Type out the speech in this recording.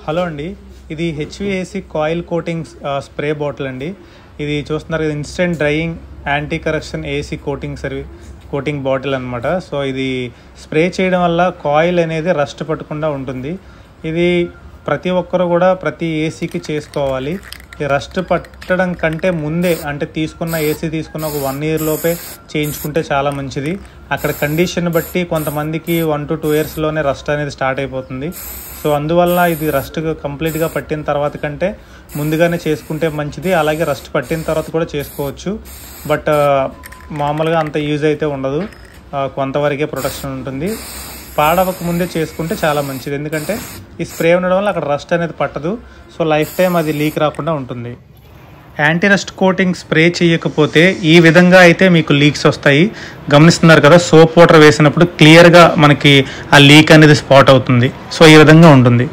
Hello అండి, ఇది HVAC coil coating spray bottle అండి. ఇది చూస్తున్నారు కదా, instant drying anti corruption AC coating bottle అనమాట. సో ఇది స్ప్రే చేయడం వల్ల కాయిల్ అనేది రస్ట్ పట్టకుండా ఉంటుంది. ఇది ప్రతి ఒక్కరు కూడా ప్రతి ఏసీకి చేసుకోవాలి. ఈ రస్ట్ పట్టడం కంటే ముందే, అంటే ఏసీ తీసుకున్న ఒక 1 year లోపే చేయించుకుంటే చాలా మంచిది. అక్కడ కండిషన్ బట్టి కొంతమందికి 1 to 2 yearsలోనే రస్ట్ అనేది స్టార్ట్ అయిపోతుంది. సో అందువల్ల ఇది రస్ట్ కంప్లీట్గా పట్టిన తర్వాత కంటే ముందుగానే చేసుకుంటే మంచిది. అలాగే రస్ట్ పట్టిన తర్వాత కూడా చేసుకోవచ్చు, బట్ మామూలుగా అంత యూజ్ అయితే ఉండదు, కొంతవరకే ప్రొటెక్షన్ ఉంటుంది. పాడవక ముందే చేసుకుంటే చాలా మంచిది, ఎందుకంటే ఈ స్ప్రే ఉండడం వల్ల అక్కడ రస్ట్ అనేది పట్టదు. సో లైఫ్ టైం అది లీక్ రాకుండా ఉంటుంది. యాంటీ రస్ట్ కోటింగ్ స్ప్రే చేయకపోతే ఈ విధంగా అయితే మీకు లీక్స్ వస్తాయి. గమనిస్తున్నారు కదా, సోప్ వాటర్ వేసినప్పుడు క్లియర్గా మనకి ఆ లీక్ అనేది స్పాట్ అవుతుంది. సో ఈ విధంగా ఉంటుంది.